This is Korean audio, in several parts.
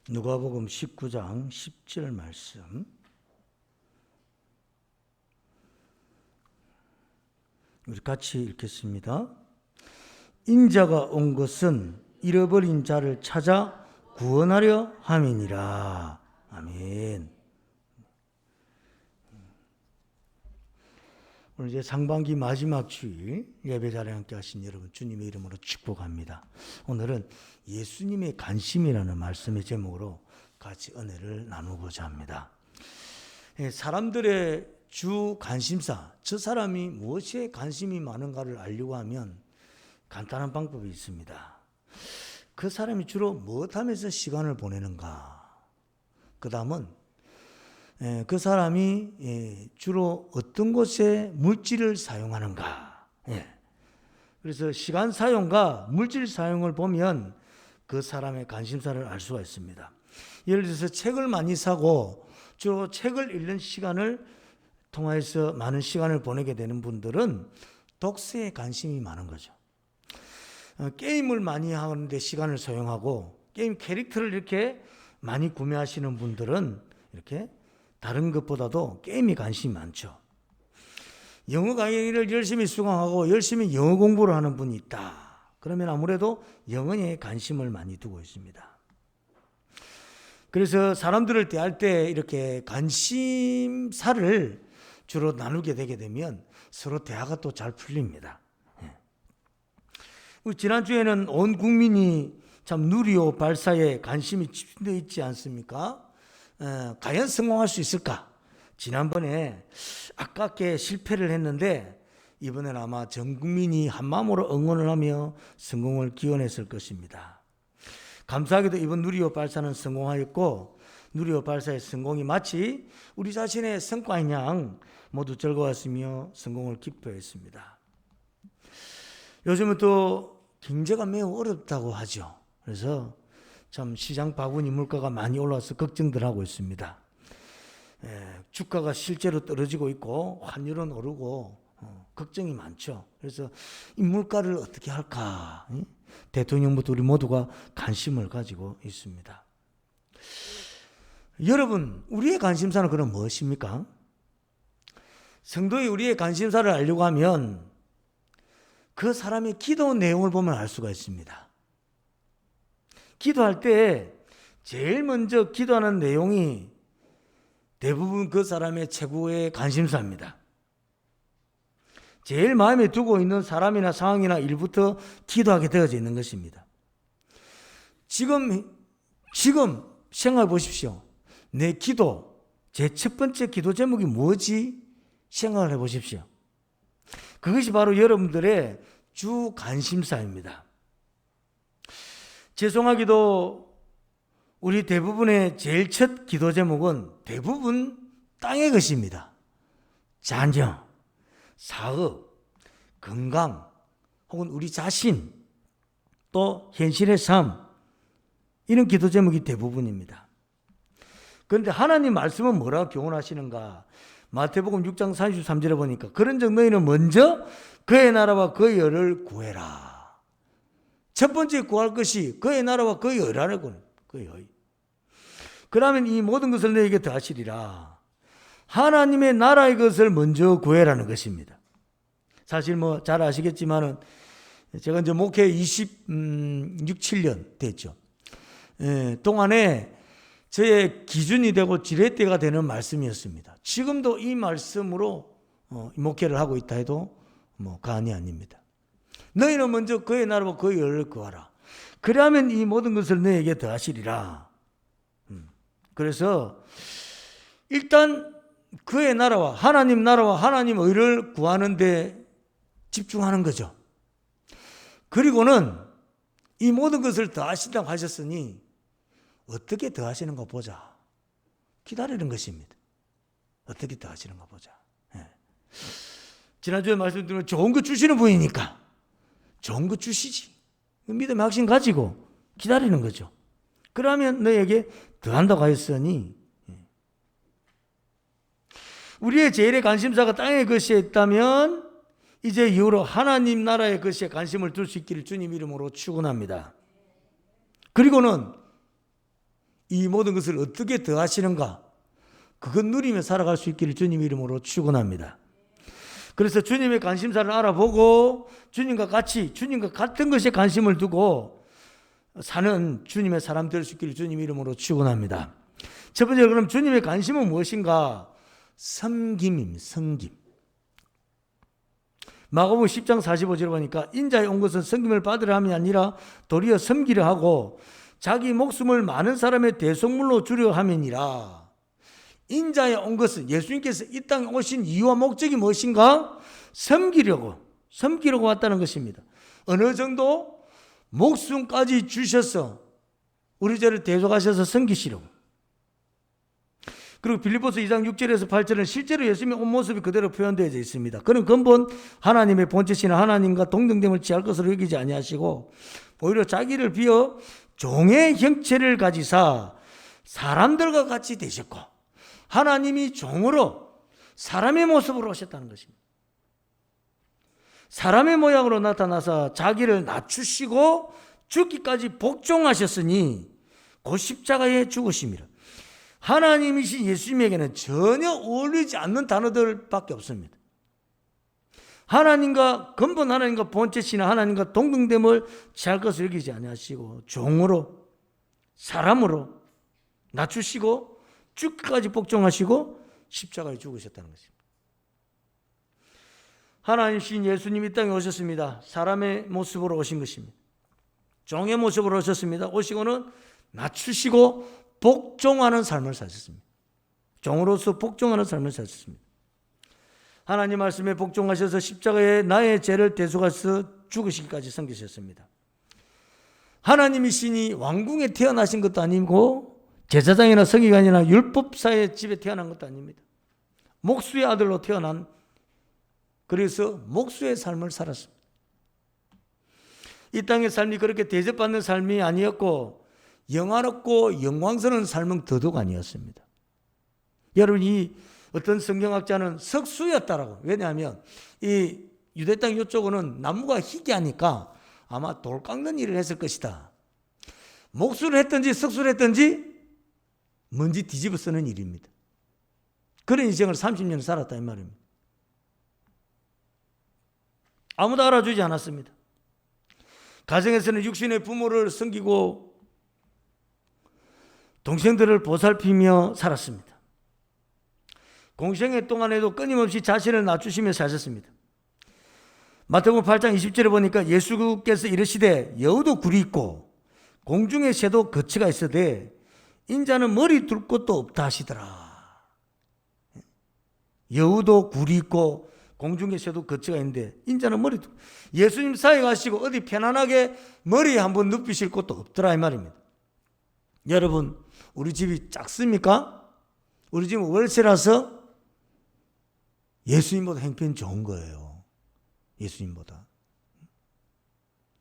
누가복음 19장 10절 말씀. 우리 같이 읽겠습니다. 인자가 온 것은 잃어버린 자를 찾아 구원하려 함이니라. 아멘. 오늘 이제 상반기 마지막 주일 예배 자리에 함께 하신 여러분 주님의 이름으로 축복합니다. 오늘은 예수님의 관심이라는 말씀의 제목으로 같이 은혜를 나누고자 합니다. 사람들의 주 관심사, 저 사람이 무엇에 관심이 많은가를 알려고 하면 간단한 방법이 있습니다. 그 사람이 주로 무엇하면서 시간을 보내는가, 그 다음은 그 사람이 주로 어떤 곳에 물질을 사용하는가. 그래서 시간 사용과 물질 사용을 보면 그 사람의 관심사를 알 수가 있습니다. 예를 들어서 책을 많이 사고 주로 책을 읽는 시간을 통해서 많은 시간을 보내게 되는 분들은 독서에 관심이 많은 거죠. 게임을 많이 하는데 시간을 소용하고 게임 캐릭터를 이렇게 많이 구매하시는 분들은 이렇게 다른 것보다도 게임에 관심이 많죠. 영어 강의를 열심히 수강하고 열심히 영어 공부를 하는 분이 있다. 그러면 아무래도 영어에 관심을 많이 두고 있습니다. 그래서 사람들을 대할 때 이렇게 관심사를 주로 나누게 되게 되면 서로 대화가 또 잘 풀립니다. 우리 지난주에는 온 국민이 참 누리호 발사에 관심이 집중되어 있지 않습니까? 과연 성공할 수 있을까? 지난번에 아깝게 실패를 했는데 이번에는 아마 전 국민이 한마음으로 응원을 하며 성공을 기원했을 것입니다. 감사하게도 이번 누리호 발사는 성공하였고 누리호 발사의 성공이 마치 우리 자신의 성과인 양 모두 즐거웠으며 성공을 기뻐했습니다. 요즘은 또 경제가 매우 어렵다고 하죠. 그래서 참 시장 바구니 물가가 많이 올라와서 걱정들 하고 있습니다. 주가가 실제로 떨어지고 있고 환율은 오르고 걱정이 많죠. 그래서 이 물가를 어떻게 할까? 대통령부터 우리 모두가 관심을 가지고 있습니다. 여러분, 우리의 관심사는 그럼 무엇입니까? 성도의 우리의 관심사를 알려고 하면 그 사람의 기도 내용을 보면 알 수가 있습니다. 기도할 때 제일 먼저 기도하는 내용이 대부분 그 사람의 최고의 관심사입니다. 제일 마음에 두고 있는 사람이나 상황이나 일부터 기도하게 되어져 있는 것입니다. 지금 생각해 보십시오. 내 기도, 제 첫 번째 기도 제목이 뭐지? 생각을 해 보십시오. 그것이 바로 여러분들의 주 관심사입니다. 죄송하게도 우리 대부분의 제일 첫 기도 제목은 대부분 땅의 것입니다. 자녀, 사업, 건강, 혹은 우리 자신, 또 현실의 삶, 이런 기도 제목이 대부분입니다. 그런데 하나님 말씀은 뭐라고 교훈하시는가? 마태복음 6장 33절에 보니까 그런즉 너희는 먼저 그의 나라와 그의 의를 구해라. 첫 번째 구할 것이 그의 나라와 그의 의라고. 그의 의. 그러면 이 모든 것을 너에게 더하시리라. 하나님의 나라의 것을 먼저 구해라는 것입니다. 사실 뭐 잘 아시겠지만은 제가 이제 목회 26, 7년 됐죠. 동안에 저의 기준이 되고 지렛대가 되는 말씀이었습니다. 지금도 이 말씀으로 목회를 하고 있다 해도 뭐 과언이 아닙니다. 너희는 먼저 그의 나라와 그의 의를 구하라. 그러면 이 모든 것을 너에게 더하시리라. 그래서 일단 그의 나라와 하나님 의를 구하는 데 집중하는 거죠. 그리고는 이 모든 것을 더하신다고 하셨으니 어떻게 더하시는가 보자. 기다리는 것입니다. 어떻게 더하시는가 보자. 지난주에 말씀드린 좋은 거 주시는 분이니까 좋은 거 주시지. 믿음의 확신 가지고 기다리는 거죠. 그러면 너에게 더한다고 하였으니 우리의 제일의 관심사가 땅의 것이 있다면 이제 이후로 하나님 나라의 것에 관심을 둘 수 있기를 주님 이름으로 축원합니다. 그리고는 이 모든 것을 어떻게 더하시는가? 그것 누리며 살아갈 수 있기를 주님 이름으로 축원합니다. 그래서 주님의 관심사를 알아보고 주님과 같은 것에 관심을 두고 사는 주님의 사람 될 수 있기를 주님 이름으로 축원합니다. 첫 번째로 그럼 주님의 관심은 무엇인가? 섬김입니다. 섬김. 마가복음 10장 45절에 보니까 인자에 온 것은 섬김을 받으려 함이 아니라 도리어 섬기려 하고 자기 목숨을 많은 사람의 대속물로 주려 함이니라. 인자에 온 것은 예수님께서 이 땅에 오신 이유와 목적이 무엇인가? 섬기려고 왔다는 것입니다. 어느 정도? 목숨까지 주셔서 우리 죄를 대속하셔서 섬기시려고. 그리고 빌립보서 2장 6절에서 8절은 실제로 예수님의 온 모습이 그대로 표현되어 있습니다. 그는 근본 하나님의 본체시나 하나님과 동등됨을 취할 것으로 여기지 아니하시고 오히려 자기를 비어 종의 형체를 가지사 사람들과 같이 되셨고 하나님이 종으로 사람의 모습으로 오셨다는 것입니다. 사람의 모양으로 나타나서 자기를 낮추시고 죽기까지 복종하셨으니 곧 십자가에 죽으심이라. 하나님이신 예수님에게는 전혀 어울리지 않는 단어들밖에 없습니다. 근본 하나님과 본체시나 하나님과 동등됨을 취할 것을 여기지 아니하시고 종으로 사람으로 낮추시고 죽기까지 복종하시고 십자가에 죽으셨다는 것입니다. 하나님이신 예수님이 이 땅에 오셨습니다. 사람의 모습으로 오신 것입니다. 종의 모습으로 오셨습니다. 오시고는 낮추시고 복종하는 삶을 사셨습니다. 종으로서 복종하는 삶을 사셨습니다. 하나님 말씀에 복종하셔서 십자가에 나의 죄를 대속하셔서 죽으시기까지 섬기셨습니다. 하나님이시니 왕궁에 태어나신 것도 아니고 제사장이나 서기관이나 율법사의 집에 태어난 것도 아닙니다. 목수의 아들로 태어난, 그래서 목수의 삶을 살았습니다. 이 땅의 삶이 그렇게 대접받는 삶이 아니었고 영화롭고 영광스러운 삶은 더더욱 아니었습니다. 여러분, 이 어떤 성경학자는 석수였다라고. 왜냐하면 이 유대 땅 이쪽은 나무가 희귀하니까 아마 돌 깎는 일을 했을 것이다. 목수를 했든지 석수를 했든지 먼지 뒤집어 쓰는 일입니다. 그런 인생을 30년 살았다 이 말입니다. 아무도 알아주지 않았습니다. 가정에서는 육신의 부모를 섬기고 동생들을 보살피며 살았습니다. 공생애 동안에도 끊임없이 자신을 낮추시며 사셨습니다. 마태복음 8장 20절에 보니까 예수께서 이르시되 여우도 굴이 있고 공중의 새도 거처가 있으되 인자는 머리 둘 곳도 없다 하시더라. 여우도 굴이 있고 공중의 새도 거처가 있는데 인자는 머리 둘. 예수님 사회 가시고 어디 편안하게 머리에 한번 눕히실 곳도 없더라 이 말입니다. 여러분, 우리 집이 작습니까? 우리 집은 월세라서 예수님보다 행편이 좋은 거예요. 예수님보다.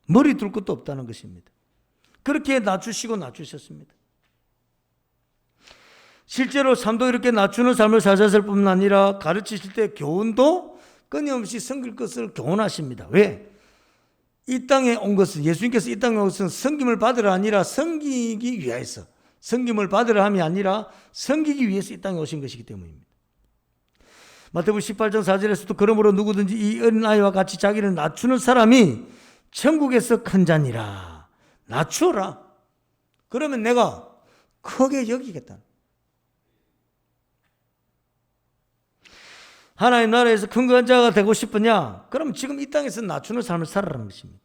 머리 둘 것도 없다는 것입니다. 그렇게 낮추셨습니다. 실제로 삶도 이렇게 낮추는 삶을 사셨을 뿐만 아니라 가르치실 때 교훈도 끊임없이 섬길 것을 교훈하십니다. 왜? 이 땅에 온 것은, 예수님께서 이 땅에 온 것은 섬김을 받으라 아니라 섬기기 위해서, 섬김을 받으라 함이 아니라 섬기기 위해서 이 땅에 오신 것이기 때문입니다. 마태복음 18장 4절에서도 그러므로 누구든지 이 어린아이와 같이 자기를 낮추는 사람이 천국에서 큰 자니라. 낮추어라. 그러면 내가 크게 여기겠다. 하나님 나라에서 큰 자가 되고 싶으냐? 그럼 지금 이 땅에서 낮추는 삶을 살아라는 것입니다.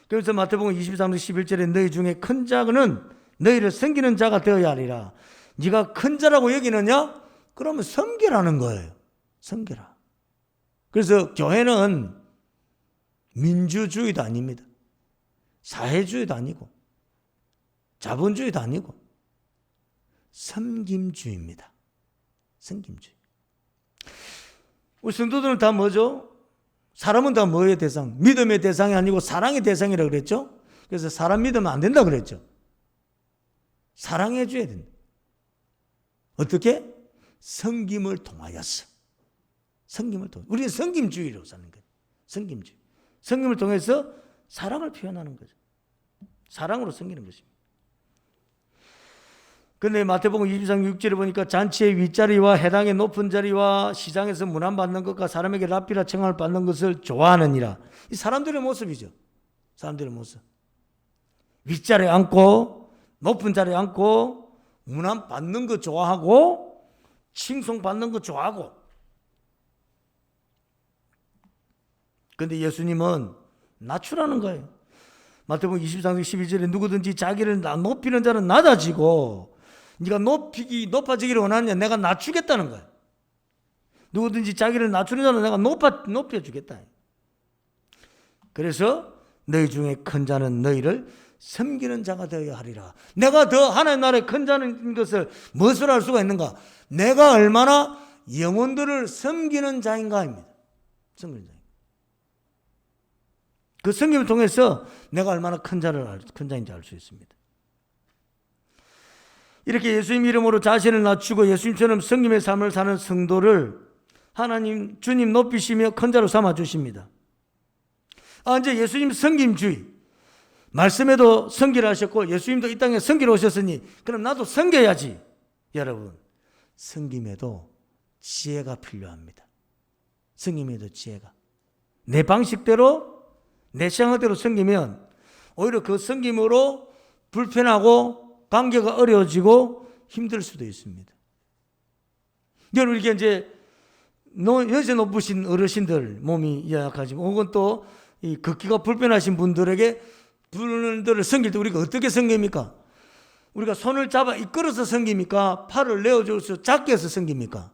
그래서 마태복음 23장 11절에 너희 중에 큰 자는 너희를 섬기는 자가 되어야 하리라. 네가 큰 자라고 여기느냐? 그러면 섬기라는 거예요. 섬기라. 그래서 교회는 민주주의도 아닙니다. 사회주의도 아니고 자본주의도 아니고 섬김주의입니다. 섬김주의. 우리 성도들은 다 뭐죠? 사람은 다 뭐의 대상? 믿음의 대상이 아니고 사랑의 대상이라고 그랬죠? 그래서 사람 믿으면 안 된다 그랬죠? 사랑해 줘야 된다. 어떻게? 섬김을 통하여서. 섬김을 통해. 우리는 섬김주의로 사는 거예요. 섬김주의. 섬김을 통해서 사랑을 표현하는 거죠. 사랑으로 섬기는 것입니다. 근데 마태복음 23장 6절에 보니까 잔치의 윗자리와 해당의 높은 자리와 시장에서 문안받는 것과 사람에게 랍비라稱함을 받는 것을 좋아하느니라. 이 사람들의 모습이죠. 사람들의 모습. 윗자리에 앉고 높은 자리에 앉고 문안받는 거 좋아하고 칭송받는 거 좋아하고. 근데 예수님은 낮추라는 거예요. 마태복음 23장 12절에 누구든지 자기를 높이는 자는 낮아지고 네가 높아지기를 원하느냐? 내가 낮추겠다는 거야. 누구든지 자기를 낮추는 자는 내가 높여주겠다. 그래서 너희 중에 큰 자는 너희를 섬기는 자가 되어야 하리라. 내가 더 하나님 나라의 큰 자는 것을 무엇으로 알 수가 있는가? 내가 얼마나 영혼들을 섬기는 자인가입니다. 섬기는 자. 그 섬김을 통해서 내가 얼마나 큰 자인지 알 수 있습니다. 이렇게 예수님 이름으로 자신을 낮추고 예수님처럼 섬김의 삶을 사는 성도를 하나님 주님 높이시며 큰 자로 삼아 주십니다. 이제 예수님 섬김주의 말씀에도 섬기를 하셨고 예수님도 이 땅에 섬기러 오셨으니 그럼 나도 섬겨야지. 여러분, 섬김에도 지혜가 필요합니다. 섬김에도 지혜가. 내 방식대로 내 생각대로 섬기면 오히려 그 섬김으로 불편하고 관계가 어려워지고 힘들 수도 있습니다. 여러분, 이렇게 이제 연세 높으신 어르신들 몸이 약하시고 혹은 또 이 걷기가 불편하신 분들을 섬길 때 우리가 어떻게 섬깁니까? 우리가 손을 잡아 이끌어서 섬깁니까? 팔을 내어줘서 작게 해서 섬깁니까?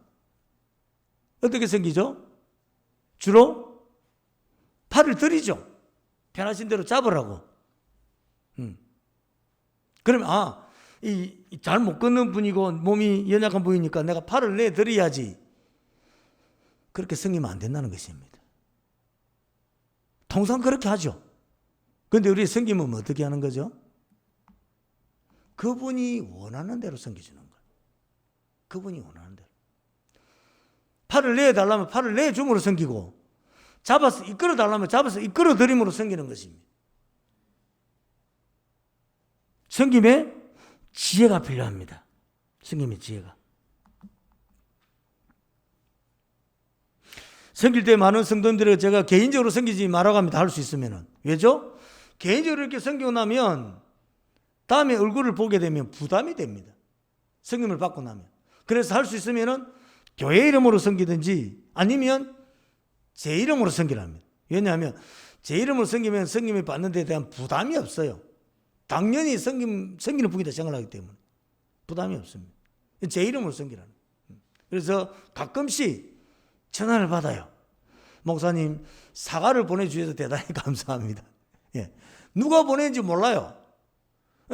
어떻게 섬기죠? 주로 팔을 들이죠. 편하신 대로 잡으라고. 그러면 잘 못 걷는 분이고 몸이 연약한 분이니까 내가 팔을 내드려야지. 그렇게 섬기면 안 된다는 것입니다. 통상 그렇게 하죠. 그런데 우리 섬기면 어떻게 하는 거죠? 그분이 원하는 대로 섬겨주는 거예요. 그분이 원하는 대로. 팔을 내달라면 팔을 내줌으로 섬기고 잡아서 이끌어달라면 잡아서 이끌어드림으로 섬기는 것입니다. 섬김에 지혜가 필요합니다. 섬김의 지혜가. 섬길 때 많은 성도님들에게 제가 개인적으로 섬기지 말라고 합니다. 할 수 있으면. 왜죠? 개인적으로 이렇게 섬기고 나면 다음에 얼굴을 보게 되면 부담이 됩니다. 섬김을 받고 나면. 그래서 할 수 있으면 교회 이름으로 섬기든지 아니면 제 이름으로 섬기라 합니다. 왜냐하면 제 이름으로 섬기면 섬김을 받는 데 대한 부담이 없어요. 당연히 섬기는 분이다 생각하기 때문에 부담이 없습니다. 제 이름으로 섬기라는. 그래서 가끔씩 전화를 받아요. 목사님, 사과를 보내주셔서 대단히 감사합니다. 예. 누가 보낸지 몰라요.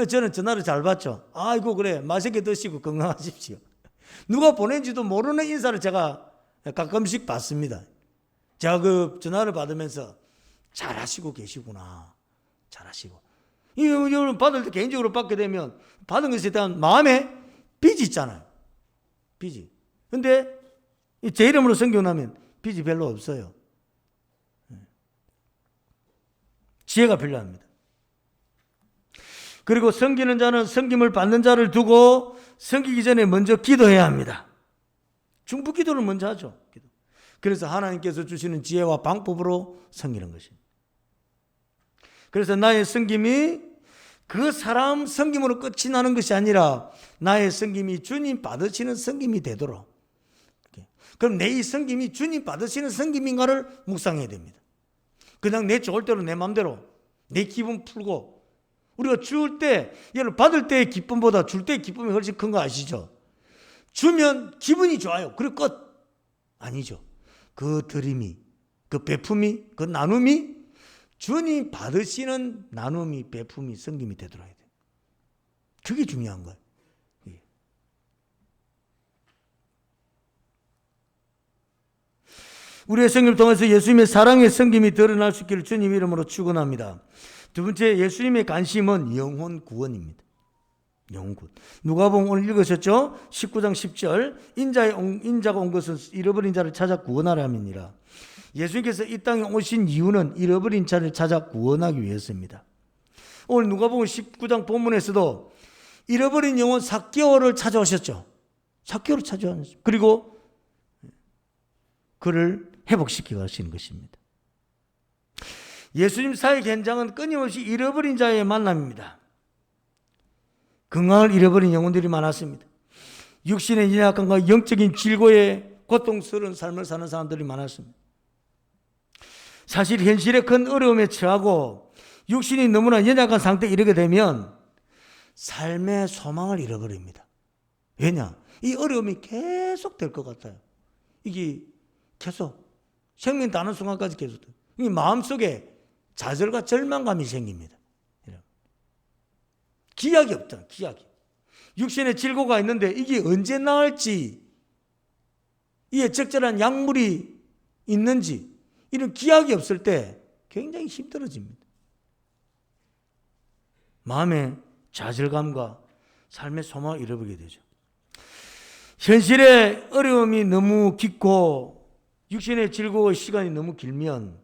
저는 전화를 잘 받죠. 아이고, 그래. 맛있게 드시고 건강하십시오. 누가 보낸지도 모르는 인사를 제가 가끔씩 받습니다. 제가 그 전화를 받으면서 잘하시고 계시구나. 잘하시고. 이걸 받을 때 개인적으로 받게 되면 받은 것에 대한 마음에 빚이 있잖아요. 빚이. 근데 제 이름으로 섬기고 나면 빚이 별로 없어요. 지혜가 필요합니다. 그리고 섬기는 자는 섬김을 받는 자를 두고 섬기기 전에 먼저 기도해야 합니다. 중보 기도를 먼저 하죠. 그래서 하나님께서 주시는 지혜와 방법으로 섬기는 것입니다. 그래서 나의 섬김이 그 사람 섬김으로 끝이 나는 것이 아니라 나의 섬김이 주님 받으시는 섬김이 되도록. 그럼 내 이 섬김이 주님 받으시는 섬김인가를 묵상해야 됩니다. 그냥 내 좋을 대로 내 마음대로 내 기분 풀고 우리가 줄 때, 여러분 받을 때의 기쁨보다 줄 때의 기쁨이 훨씬 큰 거 아시죠? 주면 기분이 좋아요. 그리고 끝. 아니죠. 그 드림이, 그 베품이, 그 나눔이 주님 받으시는 나눔이, 베품이, 섬김이 되도록 해야 돼요. 그게 중요한 거예요. 우리의 섬김을 통해서 예수님의 사랑의 섬김이 드러날 수 있기를 주님 이름으로 축원합니다. 두 번째, 예수님의 관심은 영혼 구원입니다. 영혼 구원. 누가복음 오늘 읽으셨죠? 19장 10절 인자가 온 것은 잃어버린 자를 찾아 구원하려 함이니라. 예수님께서 이 땅에 오신 이유는 잃어버린 자를 찾아 구원하기 위해서입니다. 오늘 누가복음 19장 본문에서도 잃어버린 영혼 삭개오를 찾아오셨죠. 삭개오를 찾아오셨죠. 그리고 그를 회복시키고 가시는 것입니다. 예수님 사역 현장은 끊임없이 잃어버린 자의 만남입니다. 건강을 잃어버린 영혼들이 많았습니다. 육신의 연약함과 영적인 질고에 고통스러운 삶을 사는 사람들이 많았습니다. 사실 현실에 큰 어려움에 처하고 육신이 너무나 연약한 상태에 이르게 되면 삶의 소망을 잃어버립니다. 왜냐? 이 어려움이 계속 될 것 같아요. 이게 계속 생명 다는 순간까지 계속 돼요. 이 마음속에 좌절과 절망감이 생깁니다. 기약이 없다. 기약이. 육신의 질고가 있는데 이게 언제 나을지, 이에 적절한 약물이 있는지 이런 기약이 없을 때 굉장히 힘들어집니다. 마음의 좌절감과 삶의 소망을 잃어버리게 되죠. 현실의 어려움이 너무 깊고 육신의 즐거운 시간이 너무 길면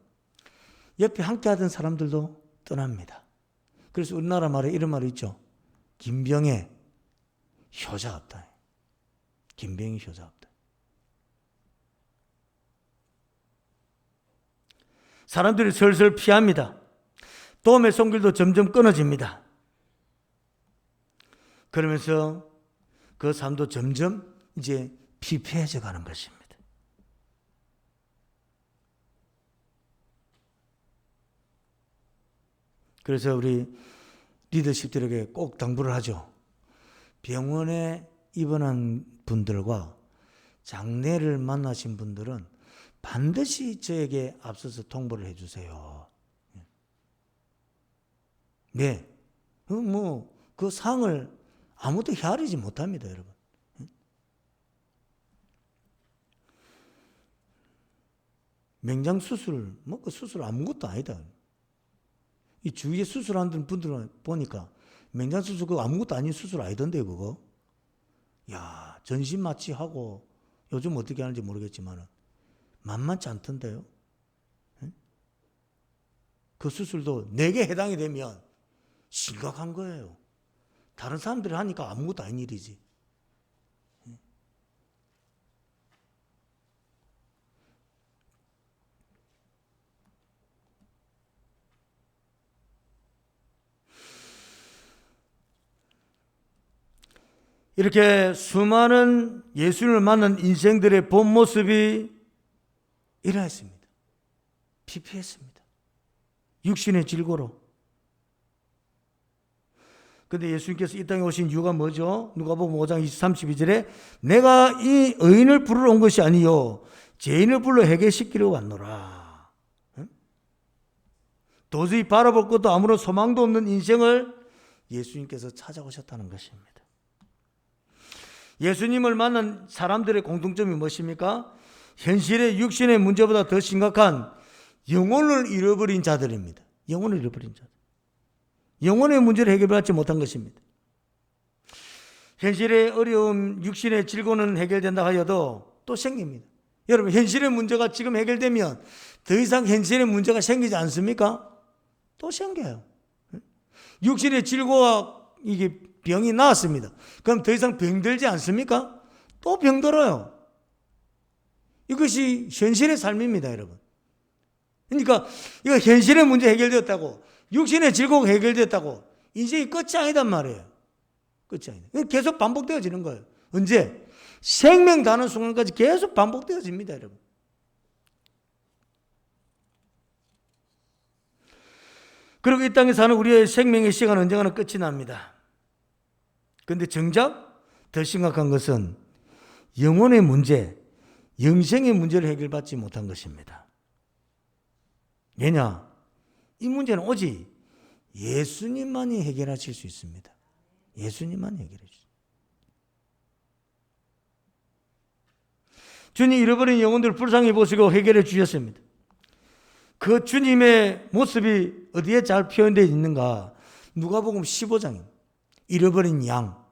옆에 함께하던 사람들도 떠납니다. 그래서 우리나라 말에 이런 말이 있죠. 김병에 효자 없다. 김병에 효자 없다. 사람들이 슬슬 피합니다. 도움의 손길도 점점 끊어집니다. 그러면서 그 삶도 점점 이제 피폐해져 가는 것입니다. 그래서 우리 리더십들에게 꼭 당부를 하죠. 병원에 입원한 분들과 장례를 만나신 분들은 반드시 저에게 앞서서 통보를 해주세요. 네. 그 상을 아무도 헤아리지 못합니다, 여러분. 맹장 수술, 그 수술 아무것도 아니다. 이 주위에 수술하는 분들은 보니까 맹장 수술 그거 아무것도 아닌 수술 아니던데 그거. 야, 전신 마취하고 요즘 어떻게 하는지 모르겠지만 만만치 않던데요. 그 수술도 내게 해당이 되면 심각한 거예요. 다른 사람들이 하니까 아무것도 아닌 일이지. 이렇게 수많은 예수님을 만난 인생들의 본 모습이 이러했습니다. 피폐했습니다. 육신의 질고로. 그런데 예수님께서 이 땅에 오신 이유가 뭐죠? 누가복음 5장 32절에 내가 이 의인을 부르러 온 것이 아니요 죄인을 불러 해결시키려 왔노라. 도저히 바라볼 것도 아무런 소망도 없는 인생을 예수님께서 찾아오셨다는 것입니다. 예수님을 만난 사람들의 공통점이 무엇입니까? 현실의 육신의 문제보다 더 심각한 영혼을 잃어버린 자들입니다. 영혼을 잃어버린 자들. 영혼의 문제를 해결받지 못한 것입니다. 현실의 어려움, 육신의 질고는 해결된다 하여도 또 생깁니다. 여러분, 현실의 문제가 지금 해결되면 더 이상 현실의 문제가 생기지 않습니까? 또 생겨요. 육신의 질고와 이게 병이 나았습니다. 그럼 더 이상 병들지 않습니까? 또 병들어요. 이것이 현실의 삶입니다, 여러분. 그러니까 이거 현실의 문제 해결되었다고, 육신의 질고가 해결됐다고 인생이 끝이 아니단 말이에요. 끝이 아니다. 계속 반복되어지는 거예요. 언제? 생명 다는 순간까지 계속 반복되어집니다, 여러분. 그리고 이 땅에 사는 우리의 생명의 시간은 언젠가는 끝이 납니다. 그런데 정작 더 심각한 것은 영혼의 문제, 영생의 문제를 해결받지 못한 것입니다. 왜냐? 이 문제는 오직 예수님만이 해결하실 수 있습니다. 예수님만이 해결해 주십니다. 주님 잃어버린 영혼들을 불쌍히 보시고 해결해 주셨습니다. 그 주님의 모습이 어디에 잘 표현되어 있는가? 누가복음 15장입니다. 잃어버린 양,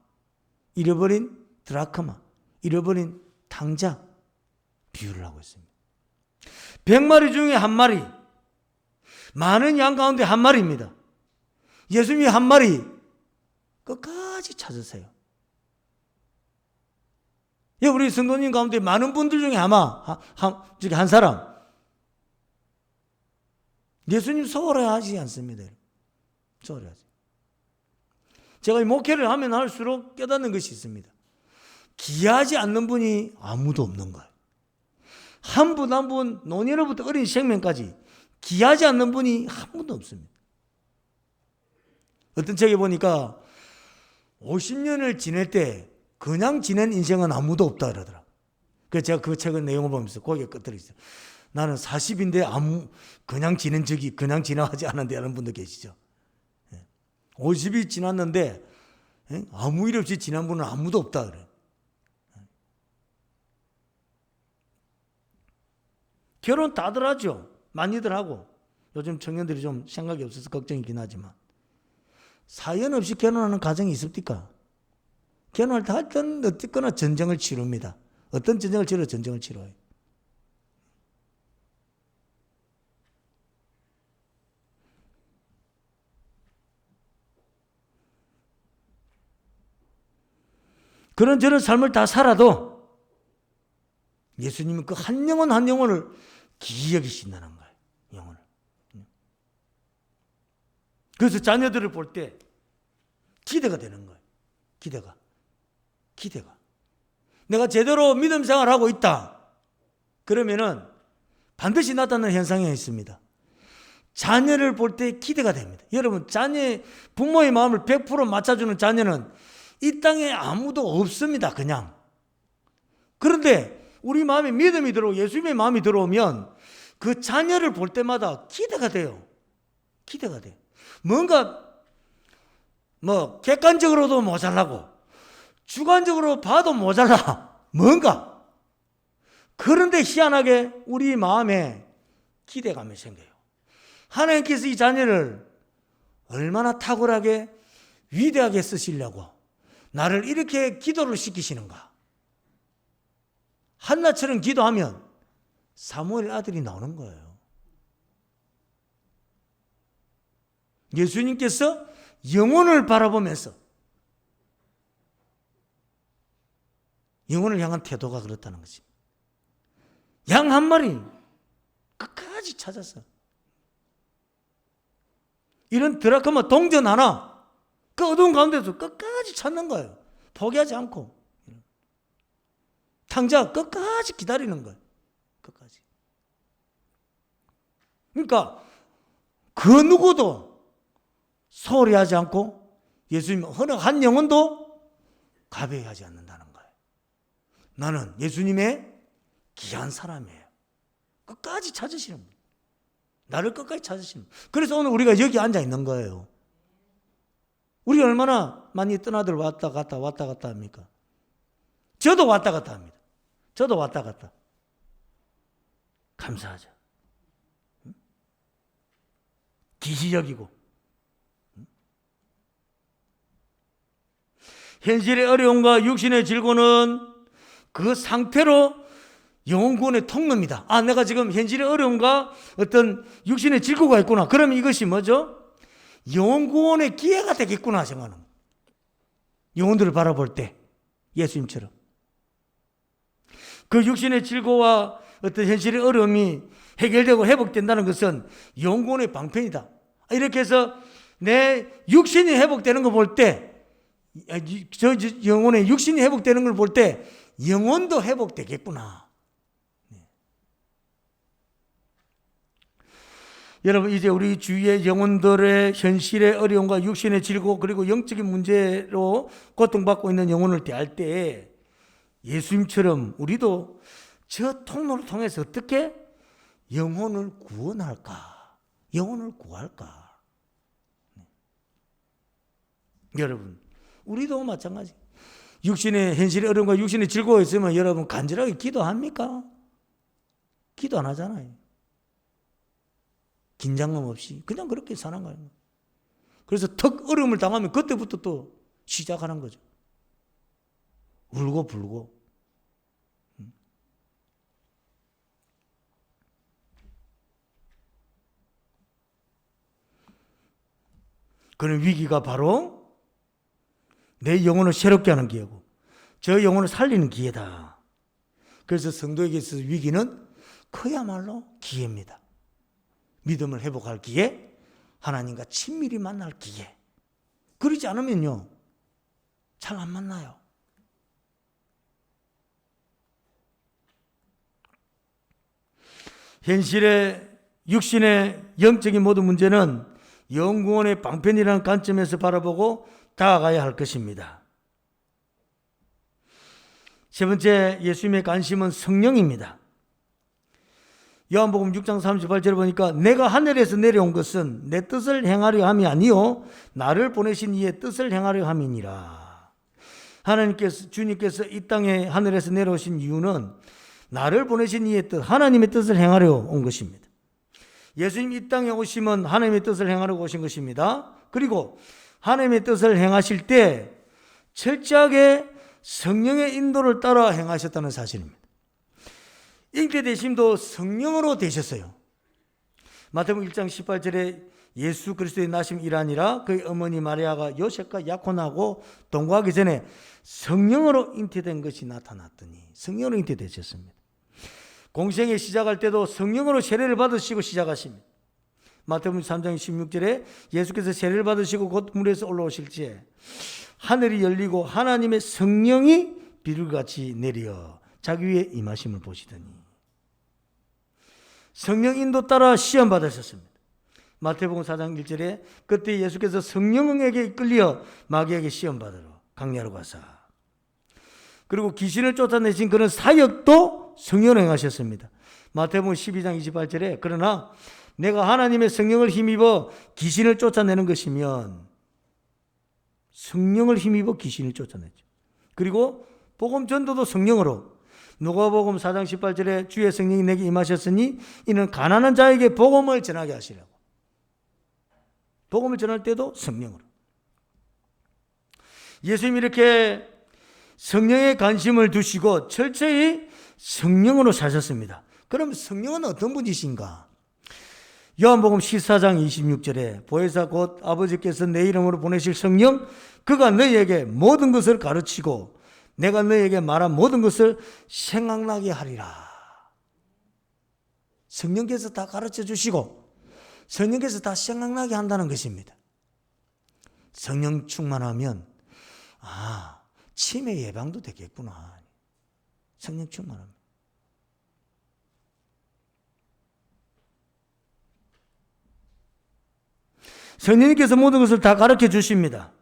잃어버린 드라크마, 잃어버린 탕자 비유를 하고 있습니다. 100마리 중에 한 마리, 많은 양 가운데 한 마리입니다. 예수님이 한 마리, 끝까지 찾으세요. 예, 우리 성도님 가운데 많은 분들 중에 아마 한 사람 예수님 소홀해하지 않습니다. 소홀해하지. 제가 이 목회를 하면 할수록 깨닫는 것이 있습니다. 기하지 않는 분이 아무도 없는 거예요. 한 분 한 분 노년로부터 어린 생명까지 기하지 않는 분이 한 분도 없습니다. 어떤 책에 보니까 50년을 지낼 때 그냥 지낸 인생은 아무도 없다 그러더라. 그래서 제가 그 책의 내용을 보면서 거기에 끝들어 있어요. 나는 40인데 그냥 지낸 적이 그냥 지나가지 않은데 하는 분도 계시죠. 50이 지났는데 아무 일 없이 지난 분은 아무도 없다 그래요. 결혼 다들 하죠. 많이들 하고. 요즘 청년들이 좀 생각이 없어서 걱정이긴 하지만 사연 없이 결혼하는 가정이 있습니까? 결혼할 때 할 때는 어쨌거나 전쟁을 치릅니다. 어떤 전쟁을 치러 전쟁을 치러요. 그런 저런 삶을 다 살아도 예수님은 그 한 영혼 한 영혼을 귀히 여기신다는 거예요. 영혼을. 그래서 자녀들을 볼 때 기대가 되는 거예요. 기대가. 내가 제대로 믿음 생활을 하고 있다. 그러면은 반드시 나타나는 현상이 있습니다. 자녀를 볼 때 기대가 됩니다. 여러분, 부모의 마음을 100% 맞춰주는 자녀는 이 땅에 아무도 없습니다. 그냥. 그런데 우리 마음에 믿음이 들어오고 예수님의 마음이 들어오면 그 자녀를 볼 때마다 기대가 돼요. 기대가 돼요. 뭔가 객관적으로도 모자라고 주관적으로 봐도 모자라. 뭔가. 그런데 희한하게 우리 마음에 기대감이 생겨요. 하나님께서 이 자녀를 얼마나 탁월하게 위대하게 쓰시려고 나를 이렇게 기도를 시키시는가. 한나처럼 기도하면 사무엘 아들이 나오는 거예요. 예수님께서 영혼을 바라보면서 영혼을 향한 태도가 그렇다는 거지. 양 한 마리 끝까지 찾았어. 이런 드라크마 동전 하나 그 어두운 가운데서 끝까지 찾는 거예요. 포기하지 않고. 탕자 끝까지 기다리는 거예요. 끝까지. 그러니까 그 누구도 소홀히 하지 않고 예수님 어느 한 영혼도 가벼이 하지 않는다는 거예요. 나는 예수님의 귀한 사람이에요. 끝까지 찾으시는 분. 나를 끝까지 찾으시는 분. 그래서 오늘 우리가 여기 앉아 있는 거예요. 우리 얼마나 많이 떠나들 왔다 갔다 합니까? 저도 왔다 갔다 합니다. 저도 왔다 갔다. 감사하죠. 기시적이고. 현실의 어려움과 육신의 질고는 그 상태로 영혼구원의 통로입니다. 내가 지금 현실의 어려움과 어떤 육신의 질고가 있구나. 그러면 이것이 뭐죠? 영혼구원의 기회가 되겠구나 생각하는. 영혼들을 바라볼 때 예수님처럼. 그 육신의 질고와 어떤 현실의 어려움이 해결되고 회복된다는 것은 영혼의 방편이다. 이렇게 해서 내 육신이 회복되는 걸 볼 때, 저 영혼의 육신이 회복되는 걸 볼 때 영혼도 회복되겠구나. 여러분, 이제 우리 주위의 영혼들의 현실의 어려움과 육신의 질고 그리고 영적인 문제로 고통받고 있는 영혼을 대할 때 예수님처럼 우리도 저 통로를 통해서 어떻게 영혼을 구원할까? 영혼을 구할까? 여러분, 우리도 마찬가지. 육신의 현실의 어려움과 육신의 질고가 있으면 여러분 간절하게 기도합니까? 기도 안 하잖아요. 긴장감 없이 그냥 그렇게 사는 거예요. 그래서 턱 어려움을 당하면 그때부터 또 시작하는 거죠. 울고 불고. 그런 위기가 바로 내 영혼을 새롭게 하는 기회고 저 영혼을 살리는 기회다. 그래서 성도에게 있어서 위기는 그야말로 기회입니다. 믿음을 회복할 기회, 하나님과 친밀히 만날 기회. 그러지 않으면요, 잘 안 만나요. 현실의 육신의 영적인 모든 문제는 영구원의 방편이라는 관점에서 바라보고 다가가야 할 것입니다. 세 번째, 예수님의 관심은 성령입니다. 요한복음 6장 38절에 보니까 내가 하늘에서 내려온 것은 내 뜻을 행하려 함이 아니요 나를 보내신 이의 뜻을 행하려 함이니라. 주님께서 이 땅에 하늘에서 내려오신 이유는 나를 보내신 이의 뜻, 하나님의 뜻을 행하려 온 것입니다. 예수님 이 땅에 오시면 하나님의 뜻을 행하려고 오신 것입니다. 그리고 하나님의 뜻을 행하실 때 철저하게 성령의 인도를 따라 행하셨다는 사실입니다. 잉태되심도 성령으로 되셨어요. 마태복음 1장 18절에 예수 그리스도의 나심 이라니라 그의 어머니 마리아가 요셉과 약혼하고 동거하기 전에 성령으로 잉태된 것이 나타났더니 성령으로 잉태되셨습니다. 공생에 시작할 때도 성령으로 세례를 받으시고 시작하십니다. 마태복음 3장 16절에 예수께서 세례를 받으시고 곧 물에서 올라오실지에 하늘이 열리고 하나님의 성령이 비둘기같이 내려 자기 위에 임하심을 보시더니 성령 인도 따라 시험 받으셨습니다. 마태복음 4장 1절에 그때 예수께서 성령에게 이끌려 마귀에게 시험 받으러 강야로 가사 그리고 귀신을 쫓아내신 그런 사역도 성령으로 행하셨습니다. 마태복음 12장 28절에 그러나 내가 하나님의 성령을 힘입어 귀신을 쫓아내는 것이면 성령을 힘입어 귀신을 쫓아내죠. 그리고 복음 전도도 성령으로 누가복음 4장 18절에 주의 성령이 내게 임하셨으니 이는 가난한 자에게 복음을 전하게 하시려고. 복음을 전할 때도 성령으로. 예수님이 이렇게 성령에 관심을 두시고 철저히 성령으로 사셨습니다. 그럼 성령은 어떤 분이신가? 요한복음 14장 26절에 보혜사 곧 아버지께서 내 이름으로 보내실 성령 그가 너희에게 모든 것을 가르치고 내가 너희에게 말한 모든 것을 생각나게 하리라. 성령께서 다 가르쳐 주시고 성령께서 다 생각나게 한다는 것입니다. 성령 충만하면 치매 예방도 되겠구나. 성령 충만하면. 성령님께서 모든 것을 다 가르쳐 주십니다.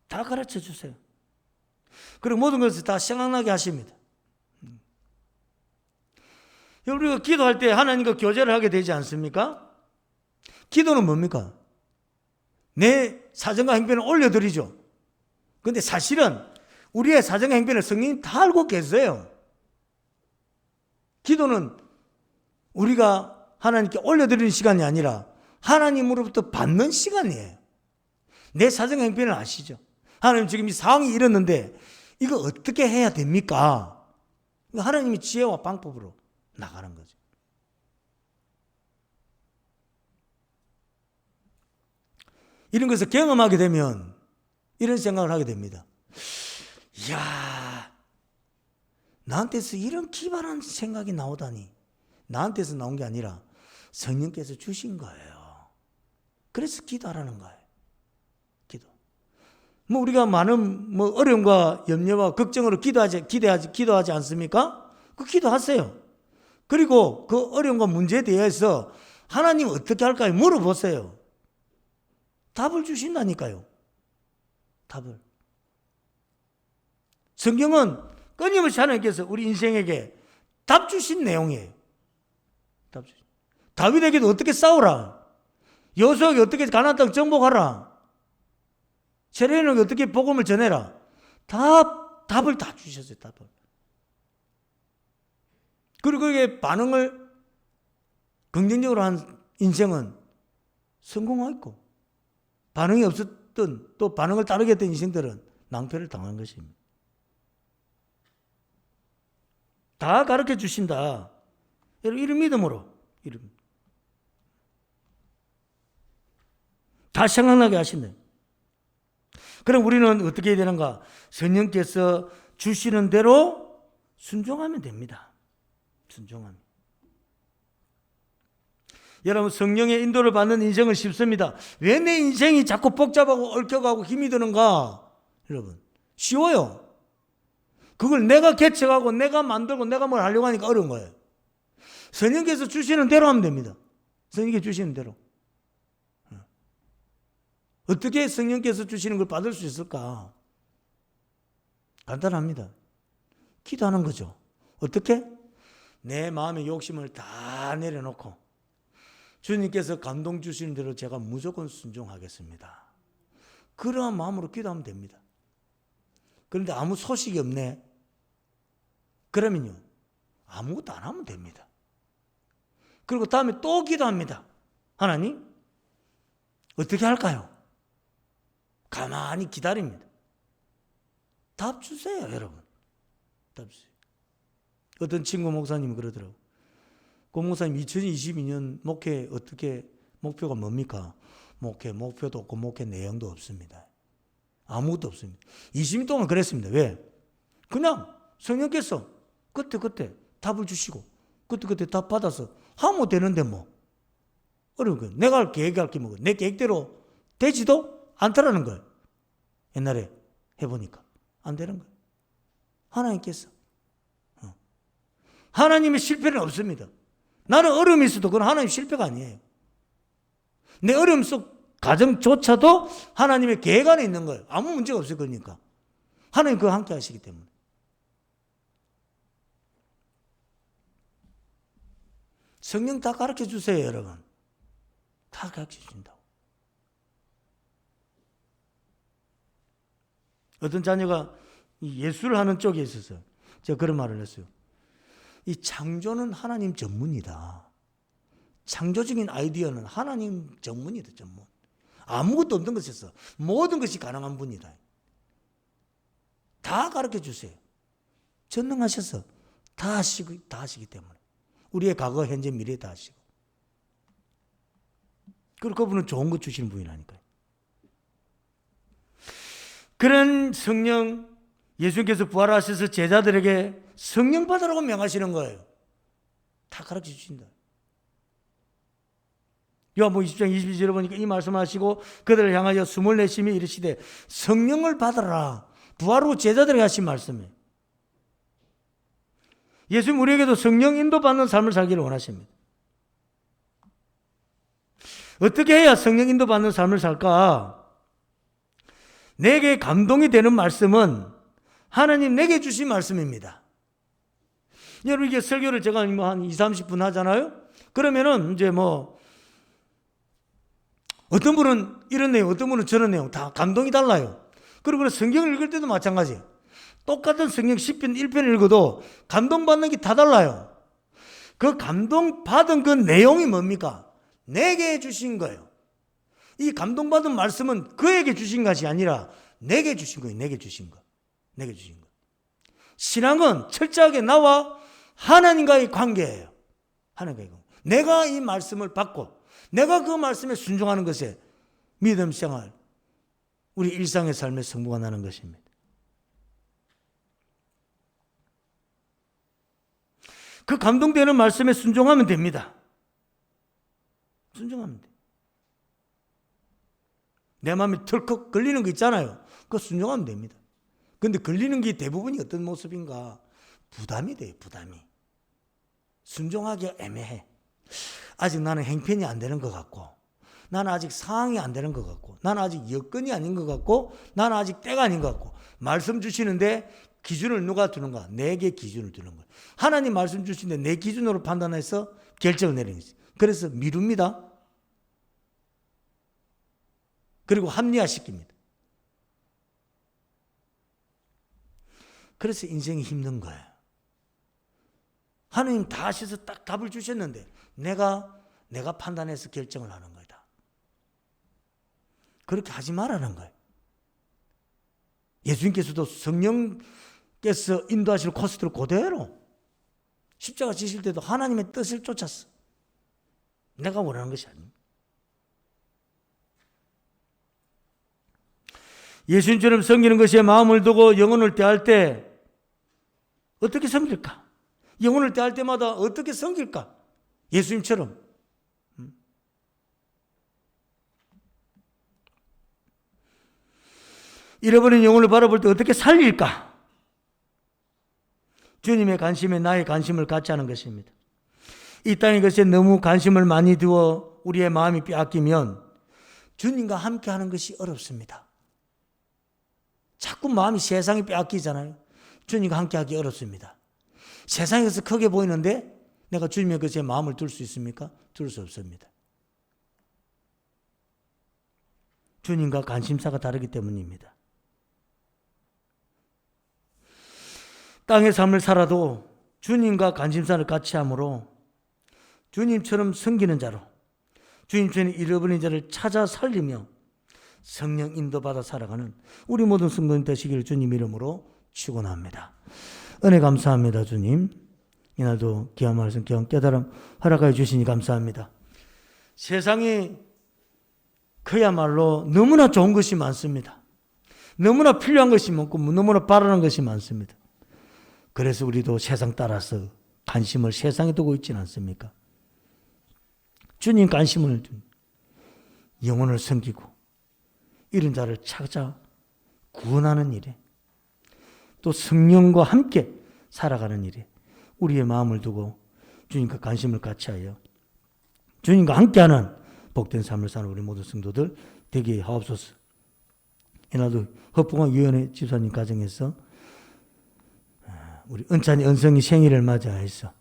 다 가르쳐 주세요. 그리고 모든 것을 다 생각나게 하십니다. 우리가 기도할 때 하나님과 교제를 하게 되지 않습니까? 기도는 뭡니까? 내 사정과 행편을 올려드리죠. 그런데 사실은 우리의 사정과 행편을 성령님 다 알고 계세요. 기도는 우리가 하나님께 올려드리는 시간이 아니라 하나님으로부터 받는 시간이에요. 내 사정과 행편을 아시죠? 하나님 지금 이 상황이 이렇는데 이거 어떻게 해야 됩니까? 하나님이 지혜와 방법으로 나가는 거죠. 이런 것을 경험하게 되면 이런 생각을 하게 됩니다. 이야, 나한테서 이런 기발한 생각이 나오다니. 나한테서 나온 게 아니라 성령께서 주신 거예요. 그래서 기도하라는 거예요. 기도. 우리가 많은 어려움과 염려와 걱정으로 기도하지 않습니까? 그 기도하세요. 그리고 그 어려움과 문제에 대해서 하나님 어떻게 할까요? 물어보세요. 답을 주신다니까요. 답을. 성경은 끊임없이 하나님께서 우리 인생에게 답 주신 내용이에요. 답 주신. 다윗에게도 어떻게 싸우라. 여호수아에게 어떻게 가나안 땅 정복하라. 세례요한에게 어떻게 복음을 전해라. 답을 다 주셨어요. 답을. 그리고 그게 반응을 긍정적으로 한 인생은 성공했고 반응이 없었던 또 반응을 따르게 했던 인생들은 낭패를 당한 것입니다. 다 가르쳐 주신다. 이런 믿음으로 다 생각나게 하신다. 그럼 우리는 어떻게 해야 되는가? 성령께서 주시는 대로 순종하면 됩니다. 순종하면. 여러분, 성령의 인도를 받는 인생은 쉽습니다. 왜 내 인생이 자꾸 복잡하고 얽혀가고 힘이 드는가? 여러분, 쉬워요. 그걸 내가 개척하고 내가 만들고 내가 뭘 하려고 하니까 어려운 거예요. 성령께서 주시는 대로 하면 됩니다. 성령께서 주시는 대로. 어떻게 성령께서 주시는 걸 받을 수 있을까? 간단합니다. 기도하는 거죠. 어떻게? 내 마음의 욕심을 다 내려놓고 주님께서 감동 주시는 대로 제가 무조건 순종하겠습니다. 그러한 마음으로 기도하면 됩니다. 그런데 아무 소식이 없네. 그러면요, 아무것도 안 하면 됩니다. 그리고 다음에 또 기도합니다. 하나님, 어떻게 할까요? 가만히 기다립니다. 답 주세요, 여러분. 답 주세요. 어떤 친구 목사님이 그러더라고요. 고 목사님, 2022년 목회 어떻게, 목표가 뭡니까? 목표도 없고 목회 내용도 없습니다. 아무것도 없습니다. 20년 동안 그랬습니다. 왜? 그냥 성령께서 그때 답을 주시고 그때 답 받아서 하면 되는데 뭐. 어려운 거예요. 내가 계획할 게 뭐고 내 계획대로 되지도 않더라는 거예요. 옛날에 해보니까 안 되는 거예요. 하나님께서. 하나님의 실패는 없습니다. 나는 어려움이 있어도 그건 하나님 실패가 아니에요. 내 어려움 속 가정조차도 하나님의 계획 안에 있는 거예요. 아무 문제가 없어요. 그러니까 하나님 그거 함께 하시기 때문에. 성령 다 가르쳐 주세요, 여러분. 다 가르쳐 준다고. 어떤 자녀가 예술을 하는 쪽에 있어서 제가 그런 말을 했어요. 이 창조는 하나님 전문이다. 창조적인 아이디어는 하나님 전문이다, 전문. 아무것도 없는 것에서 모든 것이 가능한 분이다. 다 가르쳐 주세요. 전능하셔서 다 하시기 때문에. 우리의 과거, 현재, 미래 다 하시고. 그리고 그분은 좋은 것 주시는 분이라니까요. 그런 성령, 예수님께서 부활하셔서 제자들에게 성령 받으라고 명하시는 거예요. 다 가르쳐 주신다. 요한복음 20장 22절에 보니까 이 말씀을 하시고 그들을 향하여 숨을 내쉬며 이르시되 성령을 받으라. 부활 후 제자들에게 하신 말씀이에요. 예수님 우리에게도 성령 인도받는 삶을 살기를 원하십니다. 어떻게 해야 성령 인도받는 삶을 살까? 내게 감동이 되는 말씀은 하나님 내게 주신 말씀입니다. 여러분, 이게 설교를 제가 한 20, 30분 하잖아요? 그러면은 이제 어떤 분은 이런 내용, 어떤 분은 저런 내용, 다 감동이 달라요. 그리고 성경을 읽을 때도 마찬가지예요. 똑같은 성경 10편, 1편 읽어도 감동받는 게 다 달라요. 그 감동받은 그 내용이 뭡니까? 내게 주신 거예요. 이 감동받은 말씀은 그에게 주신 것이 아니라 내게 주신 거예요. 내게 주신 거. 내게 주신 거. 신앙은 철저하게 나와 하나님과의 관계예요. 하나님과의 관계. 내가 이 말씀을 받고 내가 그 말씀에 순종하는 것에 믿음 생활, 우리 일상의 삶의 성부가 나는 것입니다. 그 감동되는 말씀에 순종하면 됩니다. 순종하면 돼. 내 마음에 털컥 걸리는 거 있잖아요. 그거 순종하면 됩니다. 그런데 걸리는 게 대부분이 어떤 모습인가? 부담이 돼요, 부담이. 순종하기가 애매해. 아직 나는 행편이 안 되는 것 같고, 나는 아직 상황이 안 되는 것 같고, 나는 아직 여건이 아닌 것 같고, 나는 아직 때가 아닌 것 같고, 말씀 주시는데 기준을 누가 두는가? 내게 기준을 두는 거예요. 하나님 말씀 주시는데 내 기준으로 판단해서 결정을 내리는 거죠. 그래서 미룹니다. 그리고 합리화시킵니다. 그래서 인생이 힘든 거예요. 하나님 다 하셔서 딱 답을 주셨는데 내가 판단해서 결정을 하는 거다. 그렇게 하지 말라는 거예요. 예수님께서도 성령께서 인도하실 코스를 그대로 십자가 지실 때도 하나님의 뜻을 쫓았어. 내가 원하는 것이 아닙니다. 예수님처럼 섬기는 것에 마음을 두고 영혼을 대할 때 어떻게 섬길까? 영혼을 대할 때마다 어떻게 섬길까? 예수님처럼. 잃어버린 영혼을 바라볼 때 어떻게 살릴까? 주님의 관심에 나의 관심을 갖지 않은 것입니다. 이 땅의 것에 너무 관심을 많이 두어 우리의 마음이 빼앗기면 주님과 함께하는 것이 어렵습니다. 자꾸 마음이 세상에 빼앗기잖아요. 주님과 함께하기 어렵습니다. 세상에서 크게 보이는데 내가 주님의 것에 마음을 둘 수 있습니까? 둘 수 없습니다. 주님과 관심사가 다르기 때문입니다. 땅의 삶을 살아도 주님과 관심사를 같이 함으로 주님처럼 섬기는 자로, 주님처럼 잃어버린 자를 찾아 살리며 성령 인도받아 살아가는 우리 모든 성도님 되시기를 주님 이름으로 축원합니다. 은혜 감사합니다. 주님, 이날도 귀한 말씀, 귀한 깨달음 허락하여 주시니 감사합니다. 세상에 그야말로 너무나 좋은 것이 많습니다. 너무나 필요한 것이 많고 너무나 바라는 것이 많습니다. 그래서 우리도 세상 따라서 관심을 세상에 두고 있지는 않습니까? 주님 관심을 영혼을 섬기고 이런 자를 찾아 구원하는 일에, 또 성령과 함께 살아가는 일에 우리의 마음을 두고 주님과 관심을 같이 하여 주님과 함께하는 복된 삶을 사는 우리 모든 성도들 되게 하옵소서. 이날도 허풍한 유연의 집사님 가정에서 우리 은찬이 은성이 생일을 맞이하여서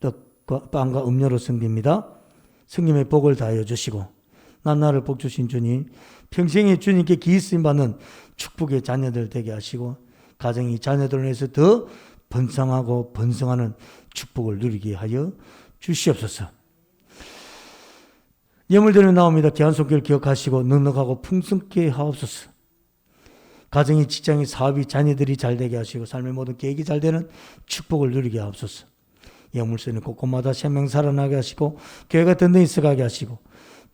떡과 빵과 음료로 섬깁니다. 성님의 복을 다하여 주시고 난나를 복 주신 주님, 평생에 주님께 기있음 받는 축복의 자녀들 되게 하시고 가정이 자녀들을 위해서 더 번성하고 번성하는 축복을 누리게 하여 주시옵소서. 예물드려 나옵니다. 귀한 손길 기억하시고 넉넉하고 풍성케 하옵소서. 가정이, 직장이, 사업이, 자녀들이 잘 되게 하시고 삶의 모든 계획이 잘 되는 축복을 누리게 하옵소서. 영물선이 곳곳마다 생명 살아나게 하시고 교회가 든든히 있어가게 하시고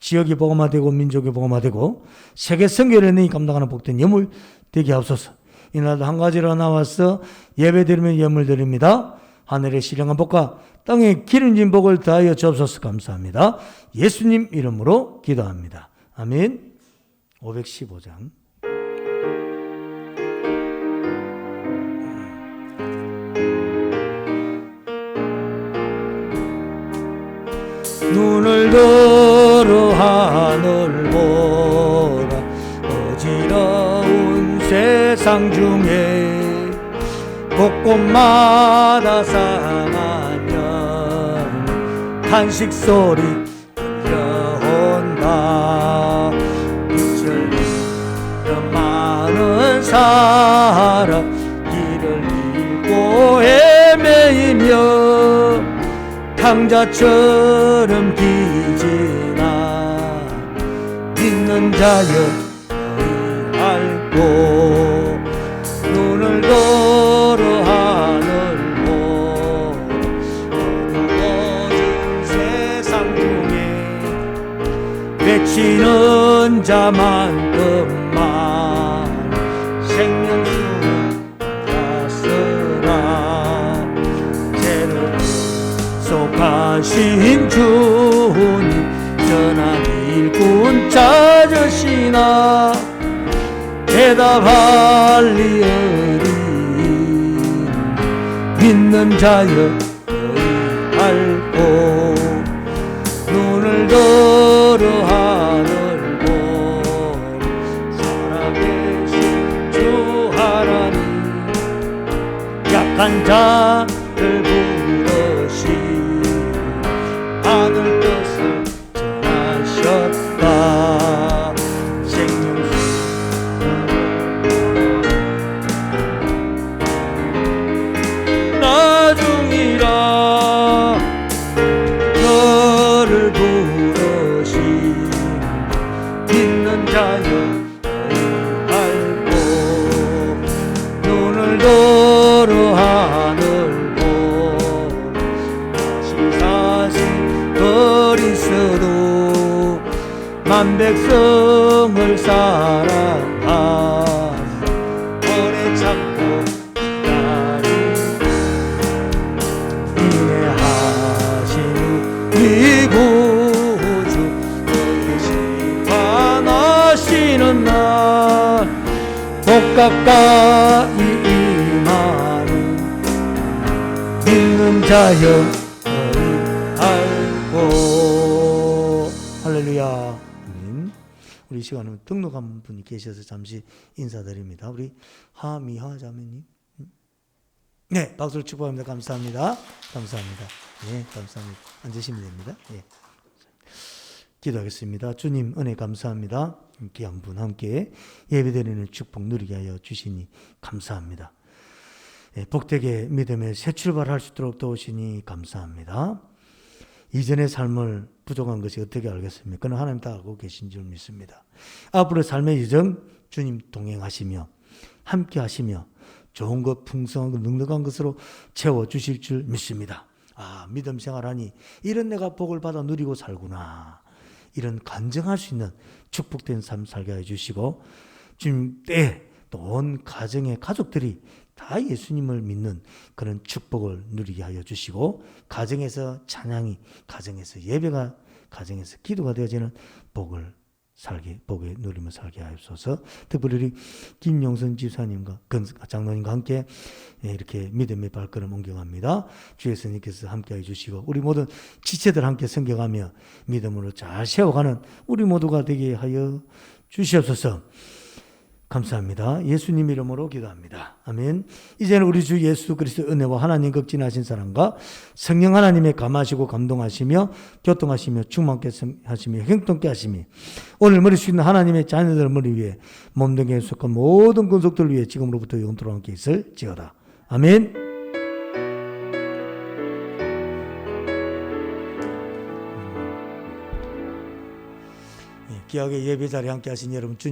지역이 복음화되고 민족이 복음화되고 세계 선교를 능히 감당하는 복된 예물 되게 하옵소서. 이날도 한 가지로 나와서 예배드리면 예물 드립니다. 하늘의 신령한 복과 땅의 기름진 복을 다하여 주옵소서. 감사합니다. 예수님 이름으로 기도합니다. 아멘. 515장. 눈을 들어 하늘 보라. 어지러운 세상 중에 곳곳마다 상하년 탄식 소리 들려온다. 빛을 잃어 많은 사람 길을 잃고 헤매이며 강자처럼 기지나 믿는 자여 너희 알고 눈을 들어 하늘 보라. 어두워진 세상 중에 외치는 자만큼만 생명수는 다스라. 죄를 속하신 주님 전한 일꾼 찾으시나 대답할 리 어디 믿는 자여 너희 알고 눈을 들어 하늘 보라. 살아계신 주 하나님 약한 자를 부르시 하늘 뜻을 전하셨다. 생명수 나중이라 너를 부르신 믿는 자여 알고 눈을 들어 하늘 보라. 시사신 그리스도 만 백성을 사랑하 가까이 임하는 믿는 자여 알고. 할렐루야. 아멘. 우리 시간은 등록한 분이 계셔서 잠시 인사드립니다. 우리 하미하 자매님. 네, 박수를 축복합니다. 감사합니다. 감사합니다. 네, 감사합니다. 앉으시면 됩니다. 네. 기도하겠습니다. 주님 은혜 감사합니다. 귀한 분 함께 예배드리는 축복 누리게 하여 주시니 감사합니다. 네, 복되게 믿음의 새 출발할 수 있도록 도우시니 감사합니다. 이전의 삶을 부족한 것이 어떻게 알겠습니까? 그는 하나님 다 알고 계신 줄 믿습니다. 앞으로 삶의 여정 주님 동행하시며 함께 하시며 좋은 것, 풍성한 것, 넉넉한 것으로 채워주실 줄 믿습니다. 아, 믿음 생활하니 이런 내가 복을 받아 누리고 살구나. 이런 간증할 수 있는 축복된 삶 살게 해주시고 주님 때에 또 온 가정의 가족들이 다 예수님을 믿는 그런 축복을 누리게 하여 주시고 가정에서 찬양이, 가정에서 예배가, 가정에서 기도가 되어지는 복을 누리며 살게 하옵소서. 특별히 우리 김용선 지사님과 장로님과 함께 이렇게 믿음의 발걸음 옮겨갑니다. 주 예수님께서 함께 해주시고 우리 모든 지체들 함께 섬겨가며 믿음으로 잘 세워가는 우리 모두가 되게 하여 주시옵소서. 감사합니다. 예수님 이름으로 기도합니다. 아멘. 이제는 우리 주 예수 그리스도의 은혜와 하나님 극진하신 사랑과 성령 하나님의 감하시고 감동하시며 교통하시며 충만케 하시며 행동케 하시며 오늘 머리 숙이는 하나님의 자녀들 머리 위에 몸등에 속한 모든 권속들 위해 지금으로부터 영원토록 함께 있을지어다. 아멘. 귀하게 예배 자리에 함께 하신 여러분 주님